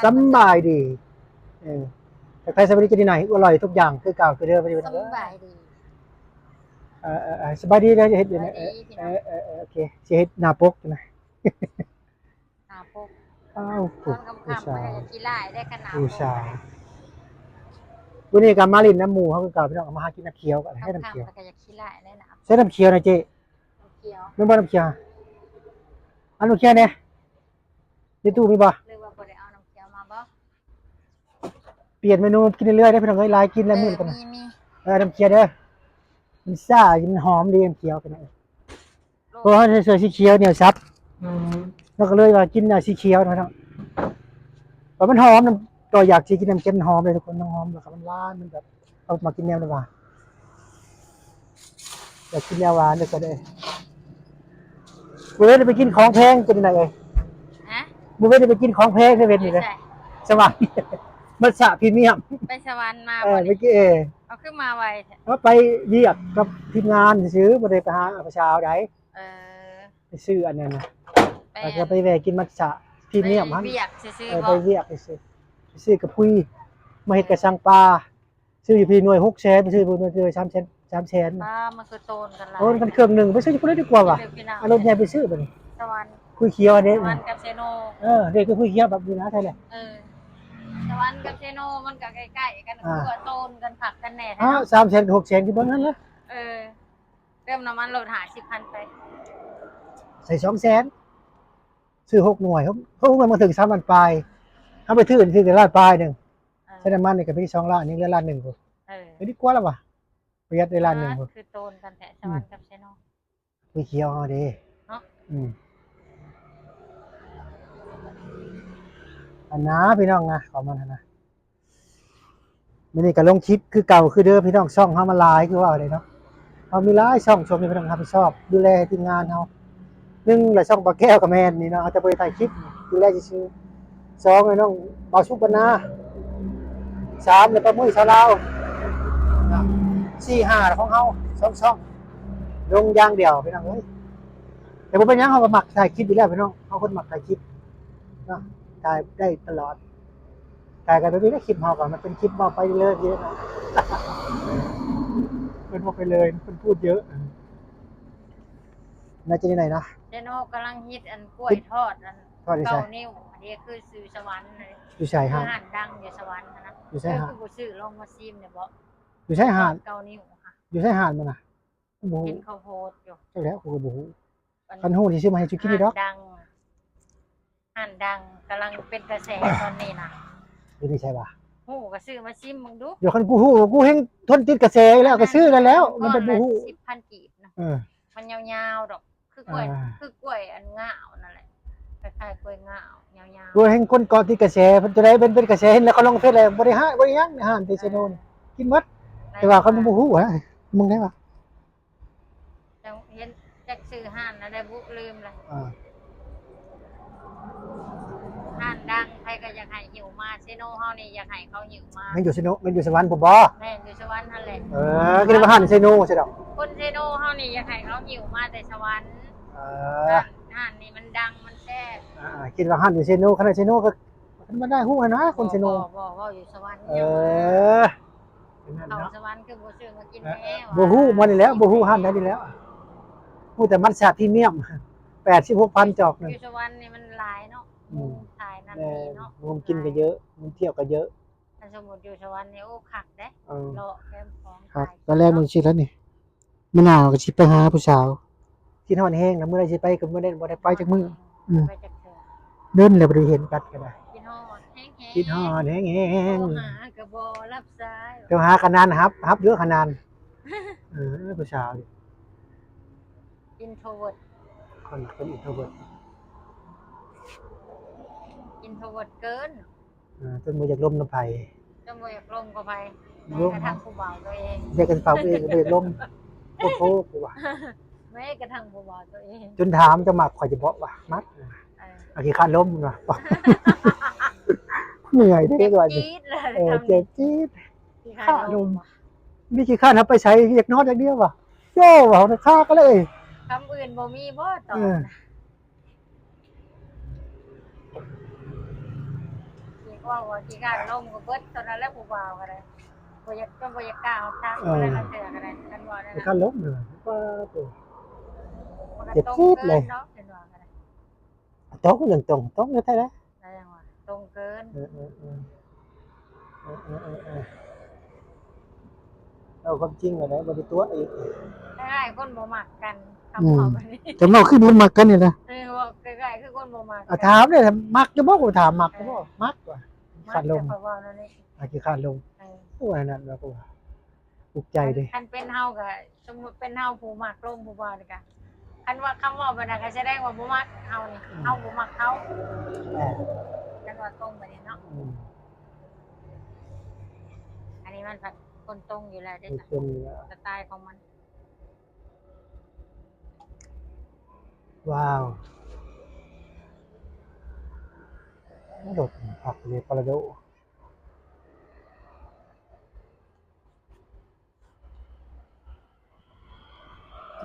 สบายดีแต่ใครสบายดีจะดีไหนอร่อยทุกอย่างคือเก่าคือเดิมไปดีสบายดีสบายดีนะจะเฮ็ด สบายดีพี่น้องโอเคสิเฮ็ดหน้าปกนะ หนาปกอ้าวตอนค่ำๆมันก็จะขี้ร้ายได้ขนาดผู้ปกชายวันนี้ก็มาลินน้ำหมูเขาคือเก่าพี่น้องเอามาหากินน้ำเขียวกันให้น้ำค่ำเขียวๆมันก็จะขี้ร้ายได้หนาใช้น้ำเขียวนะเจ๊น้ำเขียวไม่บ่น้ำเขียวอันน้ำเขียวเนี่ยในตู้มีบ่หรือว่าบ่ได้เอาน้ำเขียวมาบ่เปลี่ยนเมนูกินเรื่อยๆได้พี่น้องเอ้ยลายกินแล้วมื้อกัน มีน้ำเขียวเด้อมันซ่ามันหอมดีน้ำเขียวพี่น้องเพราะว่าเสื้อสีเขียวเนี่ยซับแล้วก็เลยว่ากินสีเขียวนะพี่น้องเพราะมันหอมน้ำตัวอยากสิกินน้ำเค็มหอมเลยทุกคนน้ำหอมแล้วก็มันหวานมันแบบเอามากินแนวหวานอยากกินแนวหวานเลยก็ได้มื้อนี้ไปกินของแพงจะเป็นไงเอ้ยฮะมื้อนี้ไปกินของแพงในเวทนี่เลยสวัสดีมันสะพรีเมียมไปสวรรค์มาบ่เมื่อกี้เอาขึ้นมาไวว่าไปเรียกกับทีมงานซื้อบ่ได้ไปหาประชาใดไปซื้ออันนั้นนะแล้วก็ไปแวะกินมัทฉะพรีเมียมหั่นเวียกซื่อๆไปบ่เรียกไปซื้อกับพุ้ยมาเฮ็ดกระชังปลาซื้ออยู่พี่หน่วย6แสนไปซื้อบ่หน่วย3แสน3แสนปลามันคือโตนกันหลายโอนกันเครื่องนึงไปซื้ออยู่พุ่นได้ดีกว่าว่ะอารมณ์ใหญ่ไปซื้อบัดนี้สวรรค์คุยเขียวอันนี้สวรรค์กับเซโนเด็กก็คุยเขียวแบบนี้นะใช่แหละสวรรค์กับเซโนมันก็ใกล้ๆกันคือโตนกันผักกันแน่3แสน6แสนคือบ่นั้นเลยเริ่มน้ำมันโหลด50,000ไปใส่2แสนซื้อ6หน่วยเขามาถึง3,000ปลายเฮาไปถือแต่ล้านปลายนึงใช้น้ำมันนี่ก็มี2ล้านนี่เหลือล้านนึงพุ่นดีกว่าแล้วว่ะประหยัดได้ล้านนึงพุ่นคือโตนกันแต่สวรรค์กับเซโนคุยเขียวเฮาเด้เนาะอันนะพี่น้องนะขอมันนะมื้อนี้ก็ลงคลิปคือเก่าคือเดิมพี่น้องช่องเฮามันหลายคือว่าได้เนาะเฮามีหลายช่องชมนี่พี่น้องรับผิดชอบดูแลทีมงานเฮา1ละช่องปลาแก้วกับแม่นนี่เนาะเอาแต่บ่ได้ถ่ายคลิปดูแลซื่อๆ2น้องบ่าวสุบรรณา3แล้วป้ามุ้ยชาวลาว4 5ของเฮา2ช่องลงอย่างเดียวพี่น้องเอ้ยแต่บ่เป็นหยังเฮาก็มักถ่ายคลิปอยู่แล้วพี่น้องเฮาคนมักถ่ายคลิปเนาะถ่ายได้ตลอดถ่ายกันไปได้คลิปเฮาก่อนมันเป็นคลิปเบาไปเลยเยอะเนาะเพิ่นบ่ไปเลยเพิ่นพูดเยอะน่าจะที่ไหนนะเซโนกำลังฮิตอันกล้วยทอดอัน9 นิ้วอันนี้คือซื้อสวรรค์เลยอยู่ชายหาดดังอยู่สวรรค์นะอยู่ชายหาดคือบ่ซื้อลองมาซิมเนี่ยบ่อยู่ชายหาด9 นิ้วค่ะอยู่ชายหาดมันน่ะบ่ฮู้เห็นเขาโพสอยู่จักแล้วกูก็บ่ฮู้คันฮู้สิซื้อมาให้จุกินนี่ดอกดังกำลังเป็นกระแสตอนนี้นะอยู่นี่ใช่ป่ะฮู้ก็ซื้อมาซิมมึงดูเดี๋ยวคันกูฮู้กูเฮงทนติดกระแสแล้วก็ซื้อแล้วมันเป็นบ่ฮู้10,000 กีบนะมันยาวๆดอกคือกล้วยอันง่าวนั่นแหละคล้ายๆกล้วยง่าวยาวๆกูเฮงคนก่อติดกระแสเพิ่นจะได้เป็นกระแสเห็นแล้วเขาลงเฟซแล้วบ่ได้หาบ่ได้หยังอาหารที่เซโนนกินหมดแต่ว่าเขาบ่ฮู้ฮะมึงได้ป่ะจังเห็นจักซื้อห้านแล้วได้บุลืมเลยห้านดังใครก็อยากให้หิวมาเซโนเฮานี่อยากให้เขาหิวมามันอยู่เซโนมันอยู่สวรรค์ผมบ่แม่อยู่สวรรค์นั่นแหละก็เลยว่าห้านเซโนใช่ดอกคนเซโนเฮานี่อยากให้เขาหิวมาแต่สวรรค์ห้านนี่มันดังมันแซ่บคิดว่าห้านอยู่เซโนขนาดเซโนก็มันได้ฮู้นะคนเซโนบ่อยู่สวรรค์เขาสวรรค์คือบ่ซื้อมากินแน่บ่ฮู้มันนี่แล้วบ่ฮู้ห้านได้นี่แล้วฮู้แต่มัทฉะพรีเมียม 86,000 จอกนึงอยู่สวรรค์นี่มันหลายเนาะถ่ายนั่นนี่เนาะมุมกินก็เยอะมุมเที่ยวก็เยอะถ้าสมมุติอยู่สวรรค์นี่โอ้คักเด้เลาะแคมป์ของครับตอนแรกมึงสิแล้วนี่มื้อหน้าก็สิไปหาผู้สาวที่ฮอดแห้งแล้วมื้อใดสิไปก็มื้อนั้นบ่ได้ไปจักมื้อไปจักเทื่อเดินแล้วบ่ได้เห็นกันก็ได้คิดฮอดแฮงๆโทรหาก็บ่รับสายโทรหาขนานครับเยอะขนานผู้สาวอินโทรเวิร์ตคนอินโทรเวิร์ตเกินจนบ่อยากล้มน้ำไผจนบ่อยากลมกับไผกระทั่งผู้บ่าวตัวเองอยากกันเฝ้าเองบ่อยากล้มโอ้โหกูว่าแม้กระทั่งผู้บ่าวตัวเองจนถามจะมักข่อยจะบอกว่ามักอาขี้คร้านล้มว่ะเหนื่อยเด้อว่านี่เจ็บจี๊ดข้าลมมีขี้คร้านเอาไปใช้อยากนอนอย่างเดียวว่ะโย่ว่าเอาค่าก็เลยคำอื่นบ่มีบ่ตอบ ว่าขี้การลมก็เบิดตอนนั้นแล้วผู้บ่าวก็ได้บ่อยากก็บ่อยากกล้าเอาทักบ่ได้ละเทื่อก็ได้กันว่าได้ ไป นะ ขั้นล้มเลยป้าตัว มันก็ เจ็บ ตรง จี๊ด เกิ เลย นเนาะเห็นว่าก็ได้ โต๊ะก็ยังตรงโต๊ะเลยแท้เลย ได้ยังว่าตรงเกิน เอาความจริงเลยนะบริตัวอีก ง่ายๆคนบ่มักกันคำตอบแบบนี้ แต่เราขึ้นมันมักกันเนี่ยนะ ว่าง่ายๆคือคนบ่มัก ถามเลยมักจะบอกว่าถามมักจะบอกมักว่ะ มัก ขาดลม แต่ว่านั่นนี่ กี่ขาดลมโอ้ยนั่นแบบว่าปลุกใจดิ คันเป็นเฮาก็สมมุติเป็นเฮาผู้มักลมผู้บ่าวนี่ก็คันว่าคำเว้าแบบนั้นก็แสดงว่าบ่มักเฮานี่เฮาบ่มักเขาจังว่าตรงไปนี่เนาะอันนี้มันแบบคนตรงอยู่แล้วเด้ เป็น สไตล์ของมัน ว้าวโดดผักเลยปลาโด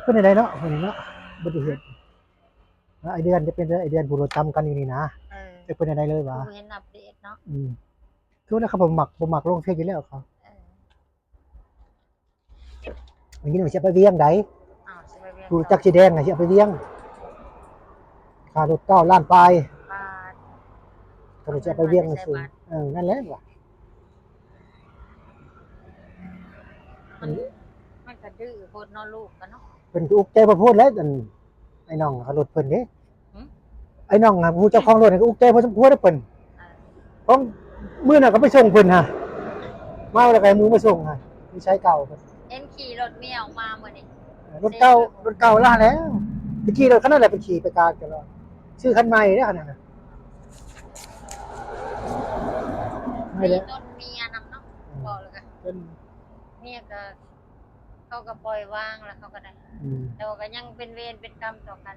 เป็นอะไรเนาะเป็นเนาะบุตรเหตุไอเดือนจะเป็นไอเดือนบุรุษจำกันนี่นะจะเป็นอะไรเลยวะ ผู้เห็นอัปเดตเนาะ ทุกนะครับผมหมักลงเทศอยู่แล้วครับอย่างนี้หนูจะไปเวียงได สิไปเวียง กูจักสีแดงไงจะไปเวียงค่ารถ9 ล้านปลาย บาท ก็จะไปเวียงสูงนั่นแหละว่ะ มันก็ดื้อโพดนอนลูกกันเนาะ เป็นอุกใจประพูดแล้วไอ้น้องเขารถเพิ่นเด้ไอ้น้องผู้เจ้าของรถก็อุกใจพอสมควรได้เพิ่นเพราะมื้อน่ะก็ไปส่งเพิ่นฮะมาแล้วก็มือมาส่งฮะมีใช้เก่าเพิ่น เอ็นขี่รถเมียออกมาเมื่อนี้ รถเก่าล่าแล้วตะกี้รถคันนั้นแหละไปขี่ไปกลางกันแล้วชื่อคันใหม่เด้อคันนั้นน่ะไม่ มี แล้ว ต้นเมียนำเนาะบอกเลยกัน เป็น เมียก็เขาก็ปล่อยวางแล้วเขาก็ได้แต่ว่าก็ยังเป็นเวรเป็นกรรมต่อกัน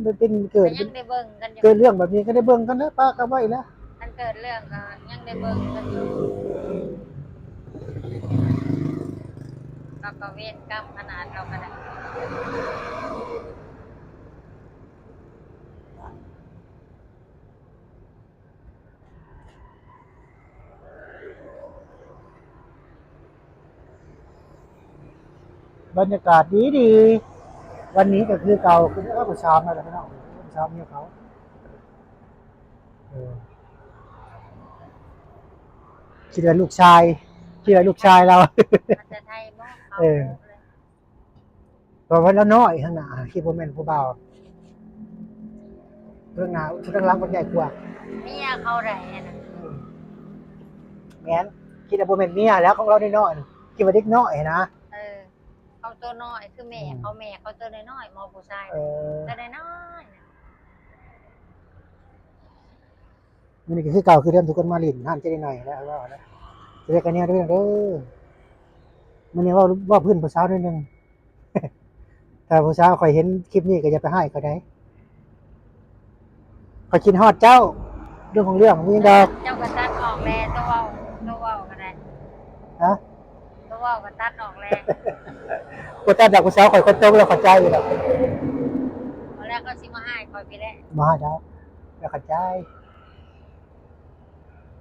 มันเป็นเกิ ก็ ด ยังได้เบิ่งกันอยู่ เกิดเรื่องแบบนี้ก็ได้เบิ่งกันนะป้าก็ไว้แล้ว มันเกิดเรื่องก็ยังได้เบิ่งกันอยู่เราก็เวรกรรมขนาดเราก็ได้ บรรยากาศดีวันนี้ก็คือเก่าคือผู้ชายมาแล้วพี่น้องผู้ชายเมียเขาคิดว่าลูกชายเรา มันจะไทยบ่เขา เพราะว่าเราน้อยข้างหน้าคิดว่าแม่นผู้บ่าวเรื่องหน้าเรื่องหลังคนใหญ่กว่า เมียเขาได้น่ะ แม่นคิดว่าบ่แม่นเมียแล้วของเราน้อยๆคิดว่าเด็กน้อยนะ เขาตัวน้อยคือแม่เขาตัวน้อยๆมอผู้ชายตัวน้อยๆน่ะ นี่ก็คือเก่าคือเดิมทุกคนมาลิ้นห้ามจะได้หน่อยแล้วว่านะจะได้กันเนี่ยเด้อมันนี่ว่าพื้นผู้สาวนิดนึง ถ้าผู้สาวข่อยเห็นคลิปนี้ก็อย่าไปให้เขาได้ข่อยคิดฮอดเจ้าเรื่องของเรื่องมีดอก เจ้าก็ตัดออกแลตัวเว้าก็ได้ ฮะ ตัวเว้าก็ตัดออกแล กูตัดดอกผู้สาวข่อยคนโตแล้วเข้าใจอยู่แล้ว ตอนแรกก็สิมาให้คอยไปแล้ว มาดอกแล้วเข้าใจ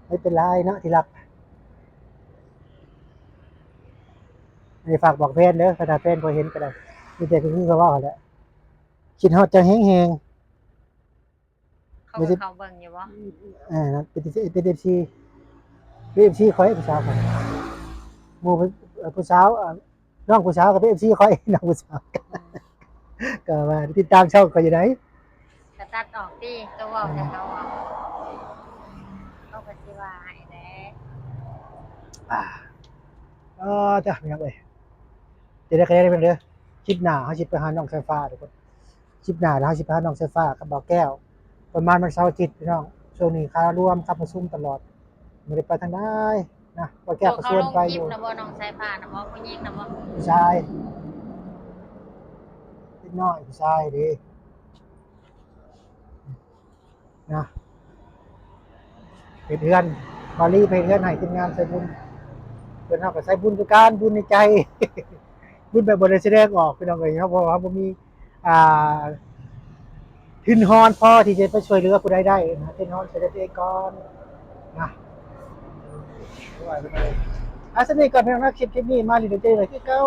ไม่เป็นไรเนาะที่รักให้ฝากบอกแฟนเด้อถ้าแฟนพอเห็นก็ได้มีแต่คือเขาว่าแหละคิดฮอดเจะแห้ง เขาก็เขาเบิ่งอยู่บ่ ๆนะเป็นFCคอยผู้สาวครับหมู่ผู้สาวน้องผู้สาวกับเป็น FC คอย น้องผู้สาวก็มาติดตามช่องก็อยู่ไหน ก็ตัดออกที่ตัวเว้าแต่เขาเอาเขาก็สิว่าให้แหละ จ้ะยังเอ้ยจะได้คะแนนได้เป็นเด้อคลิปหน้าเฮาสิไปหาน้องสายฟ้าทุกคนคลิปหน้าแล้วเฮาสิไปหาน้องสายฟ้ากับบ่าวแก้วประมาณวันเสาร์อาทิตย์พี่น้องช่วงนี้ค่ารวมครับประชุมตลอดไม่ได้ไปทางใดนะบ่าวแก้วก็ เขา ชวน ลง ไป ค อ ลิป ยู่ นะบ่น้องสายฟ้านะบ่ผู้หญิงนะบ่ ผู้ชายนิดหน่อยผู้ชายดีนะเป็นเพื่อนบาลีไปเพื่อนให้ทีมงานใส่บุญเพื่อนเฮาก็ใส่บุญคือการบุญในใจ บุญแบบบ่ได้แสดงออกพี่น้องเอ้ยครับเพราะว่าบ่มีอ่าทุนฮอนพอที่จะไปช่วยเหลือผู้ใดได้นะทุนฮอนใส่ตัวเองก่อนนะ สนิทก่อนพี่น้องนะคลิปนี้มาลิเดเจเลยคือเก้า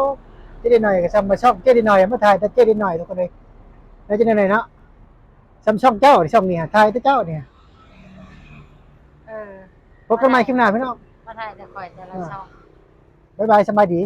เจดีหน่อยกับซัมมาช่องเจดีหน่อยมาถ่ายแต่เจดีหน่อยทุกคนเลยแล้วเจดีหน่อยเนาะซัมช่องเจ้าช่องนี้ถ่ายแต่เจ้าเนี่ย เออ พบกันใหม่คลิปหน้าพี่น้อง มาถ่ายแต่ข่อยแต่ละช่อง บ๊ายบายสบายดี